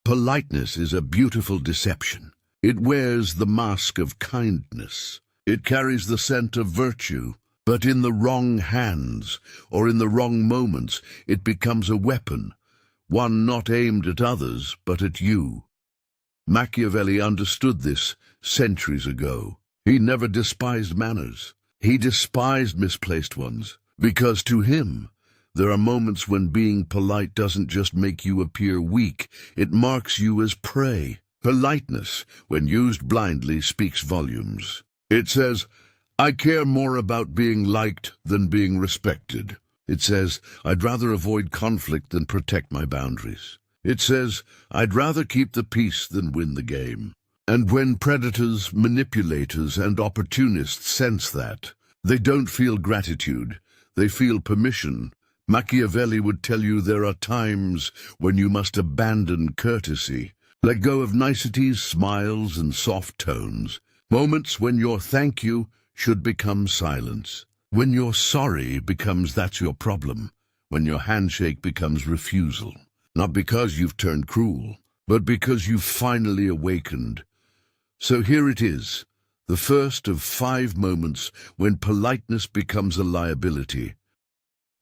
Politeness is a beautiful deception. It wears the mask of kindness. It carries the scent of virtue, but in the wrong hands or in the wrong moments, it becomes a weapon, one not aimed at others but at you. Machiavelli understood this centuries ago. He never despised manners. He despised misplaced ones, because to him, there are moments when being polite doesn't just make you appear weak, it marks you as prey. Politeness, when used blindly, speaks volumes. It says, I care more about being liked than being respected. It says, I'd rather avoid conflict than protect my boundaries. It says, I'd rather keep the peace than win the game. And when predators, manipulators, and opportunists sense that, they don't feel gratitude, they feel permission. Machiavelli would tell you there are times when you must abandon courtesy, let go of niceties, smiles, and soft tones, moments when your thank you should become silence, when your sorry becomes that's your problem, when your handshake becomes refusal, not because you've turned cruel, but because you've finally awakened. So here it is, the first of 5 moments when politeness becomes a liability.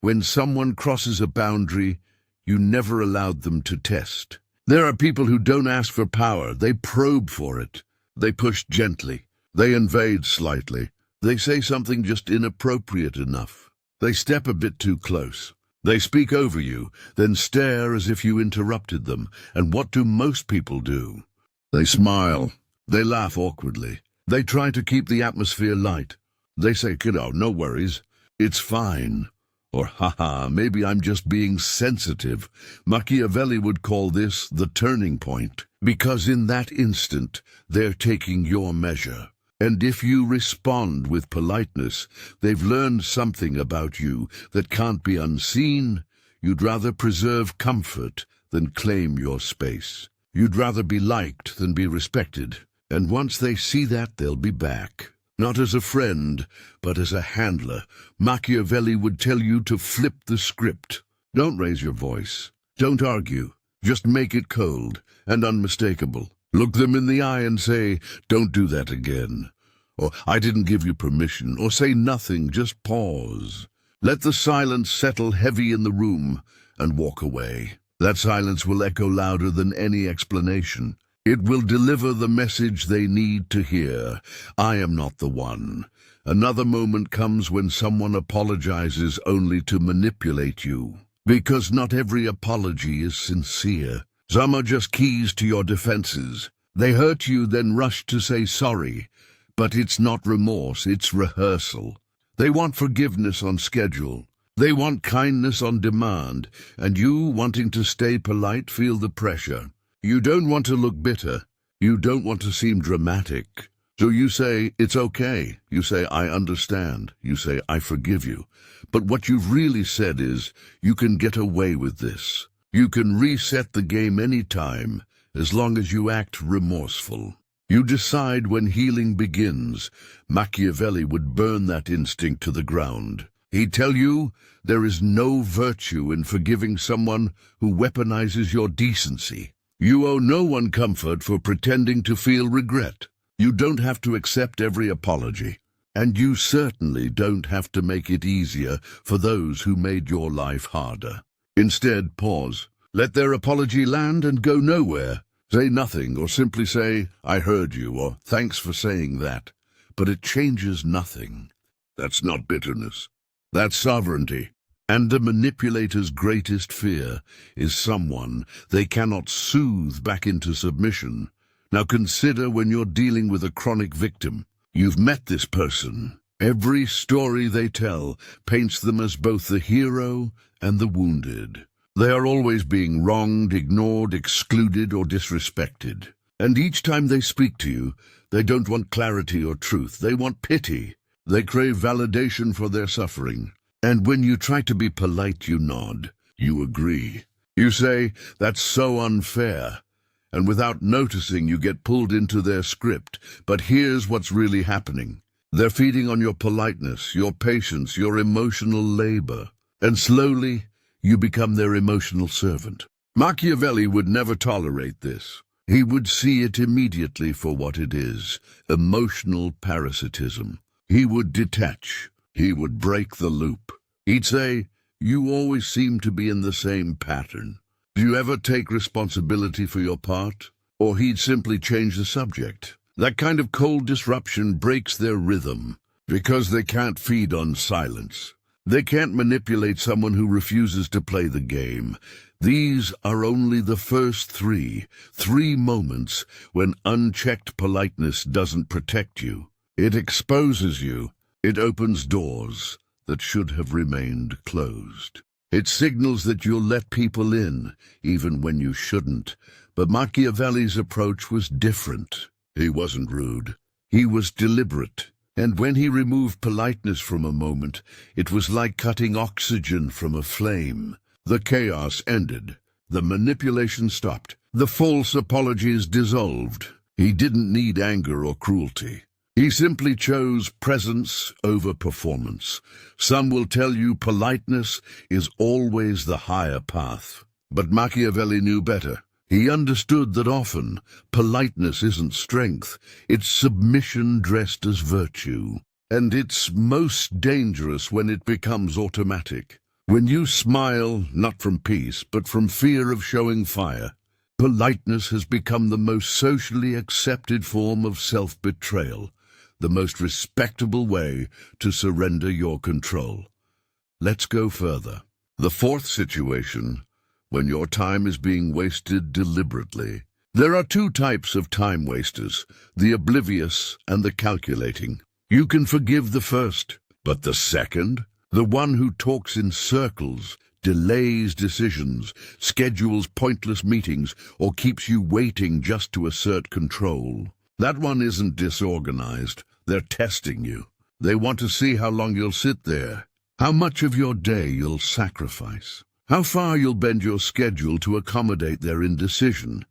When someone crosses a boundary you never allowed them to test. There are people who don't ask for power, they probe for it. They push gently, they invade slightly, they say something just inappropriate enough. They step a bit too close. They speak over you, then stare as if you interrupted them. And what do most people do? They smile. They laugh awkwardly. They try to keep the atmosphere light. They say, kiddo, no worries. It's fine. Or, haha, maybe I'm just being sensitive. Machiavelli would call this the turning point, because in that instant, they're taking your measure. And if you respond with politeness, they've learned something about you that can't be unseen. You'd rather preserve comfort than claim your space. You'd rather be liked than be respected. And once they see that, they'll be back. Not as a friend, but as a handler. Machiavelli would tell you to flip the script. Don't raise your voice. Don't argue. Just make it cold and unmistakable. Look them in the eye and say, don't do that again. Or, I didn't give you permission. Or say nothing, just pause. Let the silence settle heavy in the room and walk away. That silence will echo louder than any explanation. It will deliver the message they need to hear. I am not the one. Another moment comes when someone apologizes only to manipulate you. Because not every apology is sincere. Some are just keys to your defenses. They hurt you, then rush to say sorry. But it's not remorse, it's rehearsal. They want forgiveness on schedule. They want kindness on demand. And you, wanting to stay polite, feel the pressure. You don't want to look bitter. You don't want to seem dramatic. So you say, it's okay. You say, I understand. You say, I forgive you. But what you've really said is, you can get away with this. You can reset the game any time, as long as you act remorseful. You decide when healing begins. Machiavelli would burn that instinct to the ground. He'd tell you, there is no virtue in forgiving someone who weaponizes your decency. You owe no one comfort for pretending to feel regret. You don't have to accept every apology. And you certainly don't have to make it easier for those who made your life harder. Instead, pause. Let their apology land and go nowhere. Say nothing, or simply say, I heard you, or thanks for saying that. But it changes nothing. That's not bitterness. That's sovereignty. And a manipulator's greatest fear is someone they cannot soothe back into submission. Now consider when you're dealing with a chronic victim. You've met this person. Every story they tell paints them as both the hero and the wounded. They are always being wronged, ignored, excluded, or disrespected. And each time they speak to you, they don't want clarity or truth. They want pity. They crave validation for their suffering. And when you try to be polite, you nod. You agree. You say, that's so unfair. And without noticing, you get pulled into their script. But here's what's really happening. They're feeding on your politeness, your patience, your emotional labor. And slowly, you become their emotional servant. Machiavelli would never tolerate this. He would see it immediately for what it is, emotional parasitism. He would detach. He would break the loop. He'd say, "You always seem to be in the same pattern. Do you ever take responsibility for your part?" Or he'd simply change the subject. That kind of cold disruption breaks their rhythm, because they can't feed on silence. They can't manipulate someone who refuses to play the game. These are only the first three moments when unchecked politeness doesn't protect you. It exposes you. It opens doors that should have remained closed. It signals that you'll let people in, even when you shouldn't. But Machiavelli's approach was different. He wasn't rude. He was deliberate. And when he removed politeness from a moment, it was like cutting oxygen from a flame. The chaos ended. The manipulation stopped. The false apologies dissolved. He didn't need anger or cruelty. He simply chose presence over performance. Some will tell you politeness is always the higher path. But Machiavelli knew better. He understood that often politeness isn't strength, it's submission dressed as virtue. And it's most dangerous when it becomes automatic. When you smile, not from peace, but from fear of showing fire. Politeness has become the most socially accepted form of self-betrayal, the most respectable way to surrender your control. Let's go further. The fourth situation, when your time is being wasted deliberately. There are two types of time wasters, the oblivious and the calculating. You can forgive the first, but the second, the one who talks in circles, delays decisions, schedules pointless meetings, or keeps you waiting just to assert control. That one isn't disorganized. They're testing you. They want to see how long you'll sit there, how much of your day you'll sacrifice, how far you'll bend your schedule to accommodate their indecision.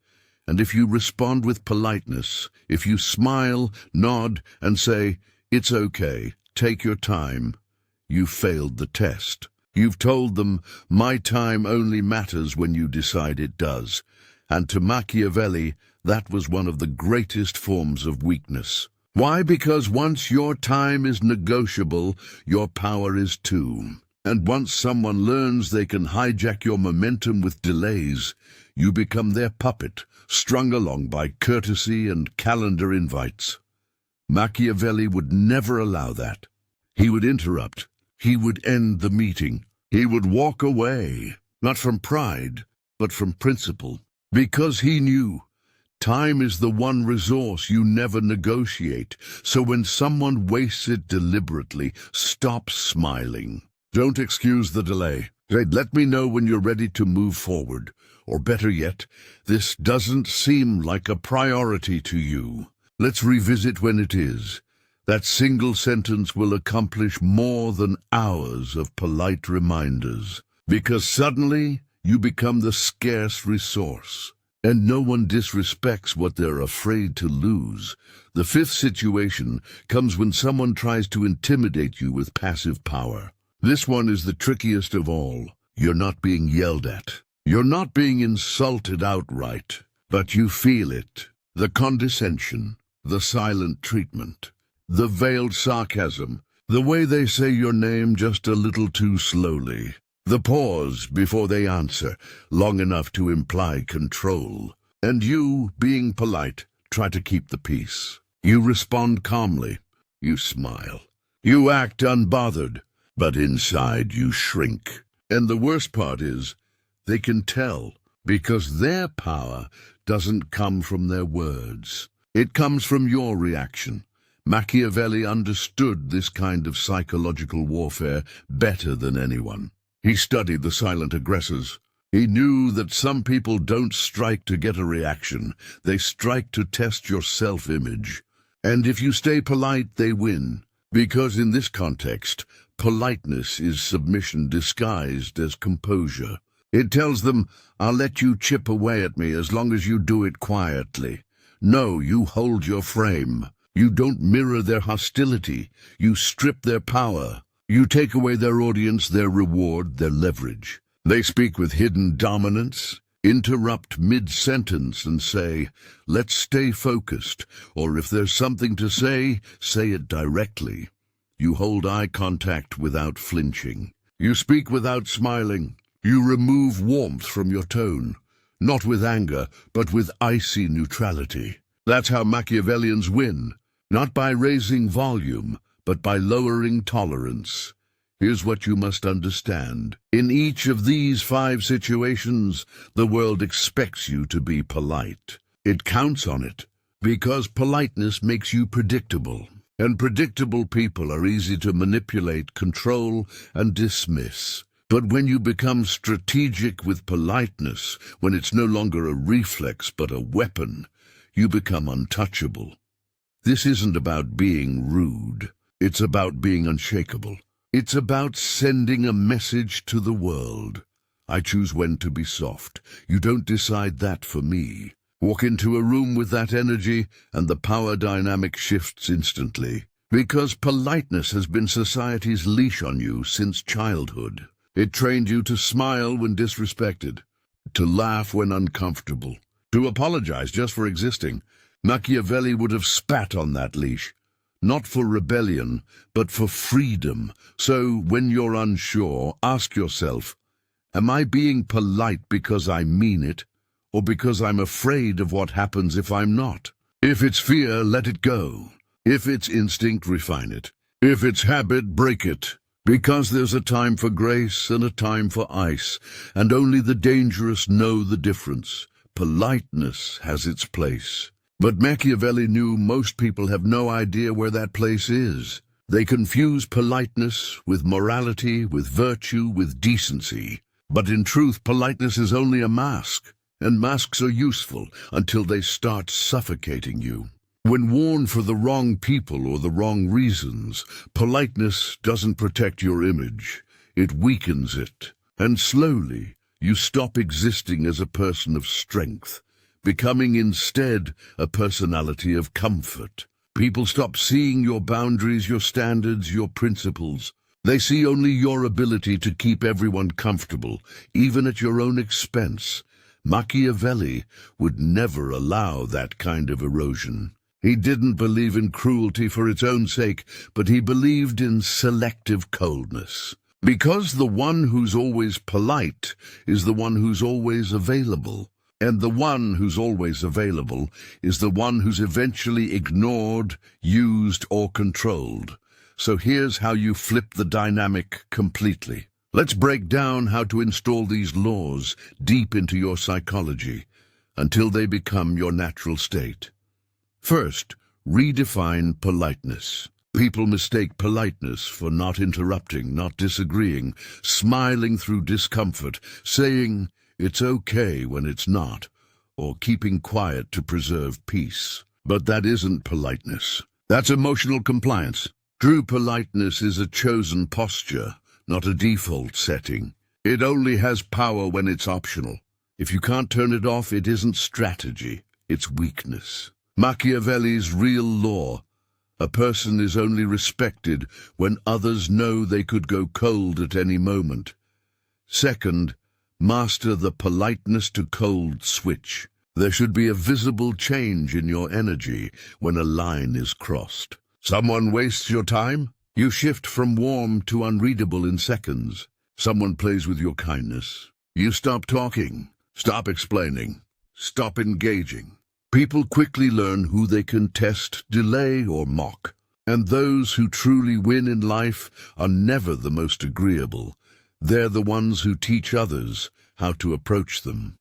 And if you respond with politeness, if you smile, nod, and say, "It's okay, take your time," you failed the test. You've told them, "My time only matters when you decide it does." And to Machiavelli, that was one of the greatest forms of weakness. Why? Because once your time is negotiable, your power is too. And once someone learns they can hijack your momentum with delays, you become their puppet, strung along by courtesy and calendar invites. Machiavelli would never allow that. He would interrupt. He would end the meeting. He would walk away, not from pride, but from principle. Because he knew time is the one resource you never negotiate. So when someone wastes it deliberately, stop smiling. Don't excuse the delay. Say, "Let me know when you're ready to move forward." Or better yet, "This doesn't seem like a priority to you. Let's revisit when it is." That single sentence will accomplish more than hours of polite reminders. Because suddenly you become the scarce resource. And no one disrespects what they're afraid to lose. The fifth situation comes when someone tries to intimidate you with passive power. This one is the trickiest of all. You're not being yelled at. You're not being insulted outright, but you feel it. The condescension, the silent treatment, the veiled sarcasm, the way they say your name just a little too slowly, the pause before they answer, long enough to imply control. And you, being polite, try to keep the peace. You respond calmly. You smile. You act unbothered. But inside you shrink. And the worst part is, they can tell, because their power doesn't come from their words. It comes from your reaction. Machiavelli understood this kind of psychological warfare better than anyone. He studied the silent aggressors. He knew that some people don't strike to get a reaction. They strike to test your self-image. And if you stay polite, they win. Because in this context, politeness is submission disguised as composure. It tells them, "I'll let you chip away at me as long as you do it quietly." No, you hold your frame. You don't mirror their hostility. You strip their power. You take away their audience, their reward, their leverage. They speak with hidden dominance. Interrupt mid-sentence and say, "Let's stay focused," or if there's something to say it directly. You hold eye contact without flinching. You speak without smiling. You remove warmth from your tone, not with anger, but with icy neutrality. That's how Machiavellians win, not by raising volume, but by lowering tolerance. Here's what you must understand. In each of these 5 situations, the world expects you to be polite. It counts on it, because politeness makes you predictable. And predictable people are easy to manipulate, control, and dismiss. But when you become strategic with politeness, when it's no longer a reflex but a weapon, you become untouchable. This isn't about being rude. It's about being unshakable. It's about sending a message to the world. I choose when to be soft. You don't decide that for me. Walk into a room with that energy, and the power dynamic shifts instantly. Because politeness has been society's leash on you since childhood. It trained you to smile when disrespected, to laugh when uncomfortable, to apologize just for existing. Machiavelli would have spat on that leash. Not for rebellion, but for freedom. So, when you're unsure, ask yourself, am I being polite because I mean it, or because I'm afraid of what happens if I'm not? If it's fear, let it go. If it's instinct, refine it. If it's habit, break it. Because there's a time for grace and a time for ice, and only the dangerous know the difference. Politeness has its place. But Machiavelli knew most people have no idea where that place is. They confuse politeness with morality, with virtue, with decency. But in truth, politeness is only a mask, and masks are useful until they start suffocating you. When worn for the wrong people or the wrong reasons, politeness doesn't protect your image. It weakens it. And slowly, you stop existing as a person of strength, becoming instead a personality of comfort. People stop seeing your boundaries, your standards, your principles. They see only your ability to keep everyone comfortable, even at your own expense. Machiavelli would never allow that kind of erosion. He didn't believe in cruelty for its own sake, but he believed in selective coldness. Because the one who's always polite is the one who's always available. And the one who's always available is the one who's eventually ignored, used, or controlled. So here's how you flip the dynamic completely. Let's break down how to install these laws deep into your psychology until they become your natural state. First, redefine politeness. People mistake politeness for not interrupting, not disagreeing, smiling through discomfort, saying, "It's okay" when it's not, or keeping quiet to preserve peace. But that isn't politeness. That's emotional compliance. True politeness is a chosen posture, not a default setting. It only has power when it's optional. If you can't turn it off, it isn't strategy, it's weakness. Machiavelli's real law: a person is only respected when others know they could go cold at any moment. Second, master the politeness to cold switch. There should be a visible change in your energy when a line is crossed. Someone wastes your time? You shift from warm to unreadable in seconds. Someone plays with your kindness. You stop talking, stop explaining, stop engaging. People quickly learn who they can test, delay, or mock. And those who truly win in life are never the most agreeable. They're the ones who teach others how to approach them.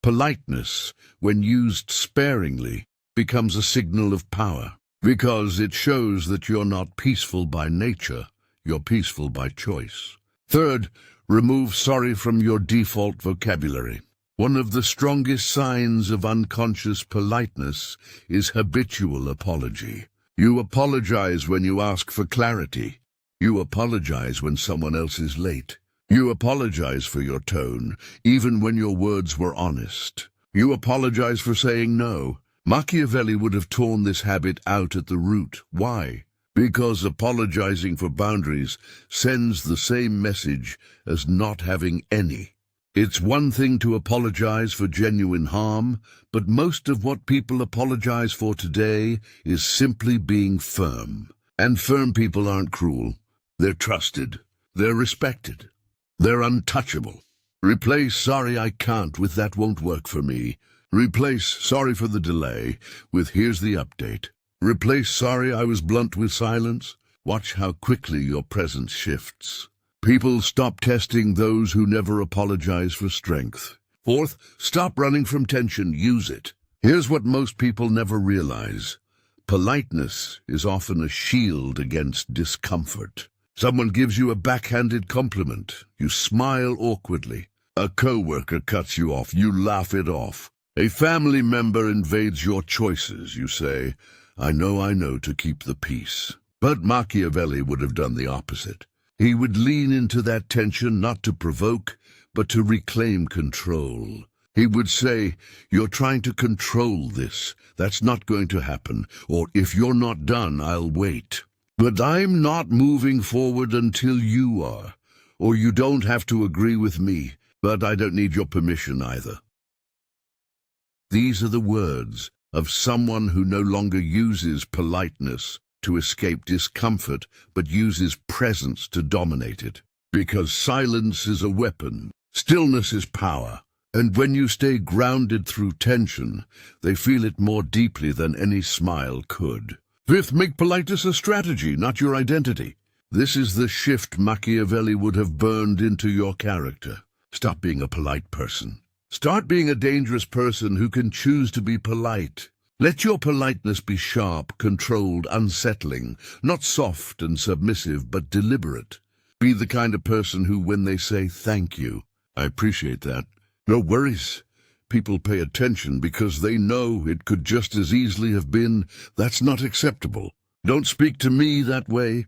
Politeness, when used sparingly, becomes a signal of power, because it shows that you're not peaceful by nature, you're peaceful by choice. Third, remove sorry from your default vocabulary. One of the strongest signs of unconscious politeness is habitual apology. You apologize when you ask for clarity. You apologize when someone else is late. You apologize for your tone, even when your words were honest. You apologize for saying no. Machiavelli would have torn this habit out at the root. Why? Because apologizing for boundaries sends the same message as not having any. It's one thing to apologize for genuine harm, but most of what people apologize for today is simply being firm. And firm people aren't cruel. They're trusted. They're respected. They're untouchable. Replace "sorry I can't" with "that won't work for me." Replace "sorry for the delay" with "here's the update." Replace "sorry I was blunt" with silence. Watch how quickly your presence shifts. People stop testing those who never apologize for strength. Fourth, stop running from tension, use it. Here's what most people never realize. Politeness is often a shield against discomfort. Someone gives you a backhanded compliment. You smile awkwardly. A coworker cuts you off. You laugh it off. A family member invades your choices. You say, I know, to keep the peace. But Machiavelli would have done the opposite. He would lean into that tension not to provoke, but to reclaim control. He would say, you're trying to control this. That's not going to happen. Or if you're not done, I'll wait. But I'm not moving forward until you are. Or you don't have to agree with me, but I don't need your permission either. These are the words of someone who no longer uses politeness to escape discomfort, but uses presence to dominate it. Because silence is a weapon, stillness is power, and when you stay grounded through tension, they feel it more deeply than any smile could. Fifth, make politeness a strategy, not your identity. This is the shift Machiavelli would have burned into your character. Stop being a polite person. Start being a dangerous person who can choose to be polite. Let your politeness be sharp, controlled, unsettling, not soft and submissive, but deliberate. Be the kind of person who, when they say thank you, I appreciate that, no worries. People pay attention because they know it could just as easily have been, that's not acceptable. Don't speak to me that way.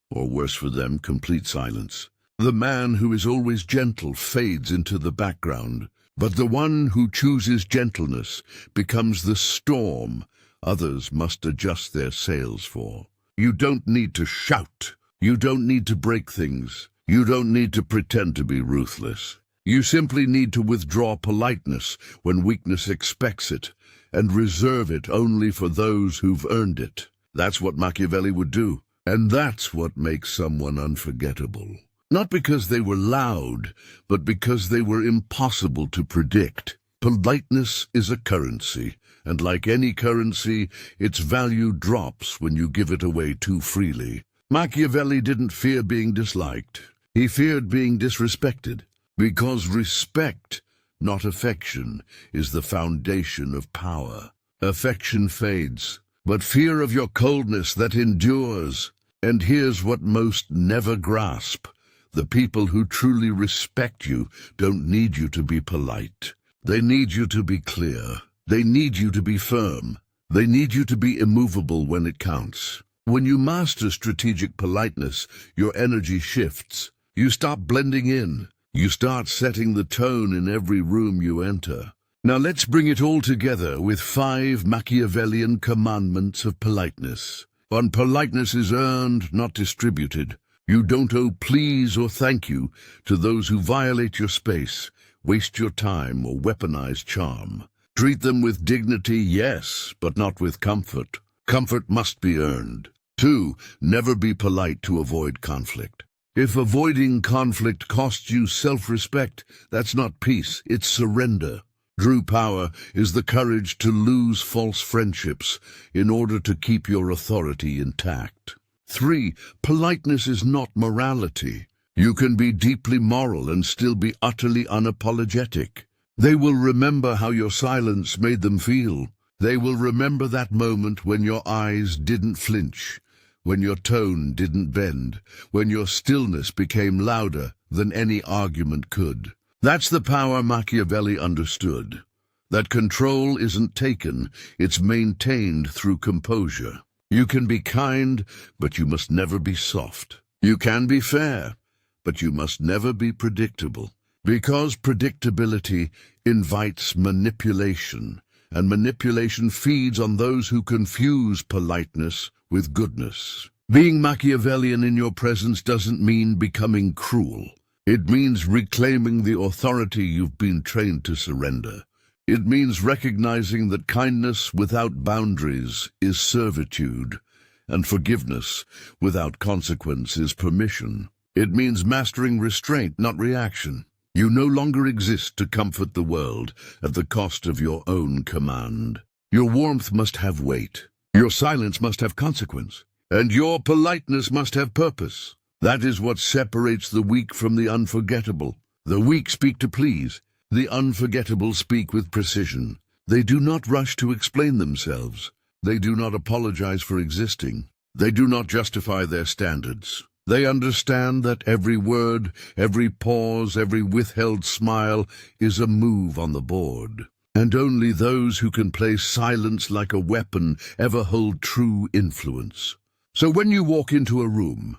Or worse for them, complete silence. The man who is always gentle fades into the background, but the one who chooses gentleness becomes the storm others must adjust their sails for. You don't need to shout. You don't need to break things. You don't need to pretend to be ruthless. You simply need to withdraw politeness when weakness expects it, and reserve it only for those who've earned it. That's what Machiavelli would do, and that's what makes someone unforgettable. Not because they were loud, but because they were impossible to predict. Politeness is a currency, and like any currency, its value drops when you give it away too freely. Machiavelli didn't fear being disliked. He feared being disrespected, because respect, not affection, is the foundation of power. Affection fades, but fear of your coldness that endures. And here's what most never grasp. The people who truly respect you don't need you to be polite. They need you to be clear. They need you to be firm. They need you to be immovable when it counts. When you master strategic politeness, your energy shifts. You stop blending in. You start setting the tone in every room you enter. Now let's bring it all together with 5 Machiavellian commandments of politeness. 1. Politeness is earned, not distributed. You don't owe please or thank you to those who violate your space, waste your time, or weaponize charm. Treat them with dignity, yes, but not with comfort. Comfort must be earned. 2. Never be polite to avoid conflict. If avoiding conflict costs you self-respect, that's not peace, it's surrender. True power is the courage to lose false friendships in order to keep your authority intact. 3. Politeness is not morality. You can be deeply moral and still be utterly unapologetic. They will remember how your silence made them feel. They will remember that moment when your eyes didn't flinch, when your tone didn't bend, when your stillness became louder than any argument could. That's the power Machiavelli understood. That control isn't taken, it's maintained through composure. You can be kind, but you must never be soft. You can be fair, but you must never be predictable. Because predictability invites manipulation, and manipulation feeds on those who confuse politeness with goodness. Being Machiavellian in your presence doesn't mean becoming cruel. It means reclaiming the authority you've been trained to surrender. It means recognizing that kindness without boundaries is servitude, and forgiveness without consequence is permission. It means mastering restraint, not reaction. You no longer exist to comfort the world at the cost of your own command. Your warmth must have weight. Your silence must have consequence. And your politeness must have purpose. That is what separates the weak from the unforgettable. The weak speak to please. The unforgettable speak with precision. They do not rush to explain themselves. They do not apologize for existing. They do not justify their standards. They understand that every word, every pause, every withheld smile is a move on the board. And only those who can play silence like a weapon ever hold true influence. So when you walk into a room,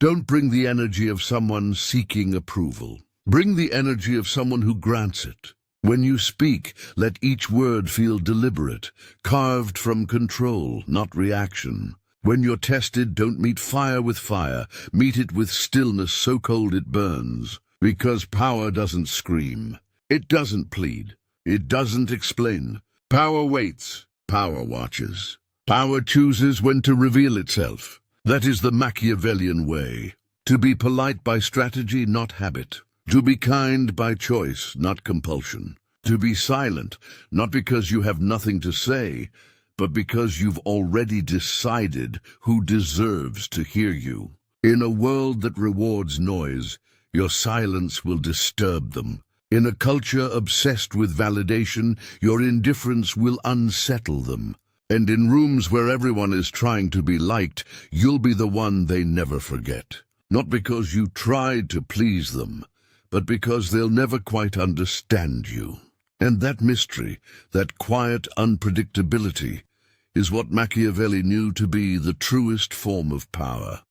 don't bring the energy of someone seeking approval. Bring the energy of someone who grants it. When you speak, let each word feel deliberate, carved from control, not reaction. When you're tested, don't meet fire with fire. Meet it with stillness so cold it burns. Because power doesn't scream. It doesn't plead. It doesn't explain. Power waits. Power watches. Power chooses when to reveal itself. That is the Machiavellian way. To be polite by strategy, not habit. To be kind by choice, not compulsion. To be silent, not because you have nothing to say, but because you've already decided who deserves to hear you. In a world that rewards noise, your silence will disturb them. In a culture obsessed with validation, your indifference will unsettle them. And in rooms where everyone is trying to be liked, you'll be the one they never forget. Not because you tried to please them, but because they'll never quite understand you. And that mystery, that quiet unpredictability, is what Machiavelli knew to be the truest form of power.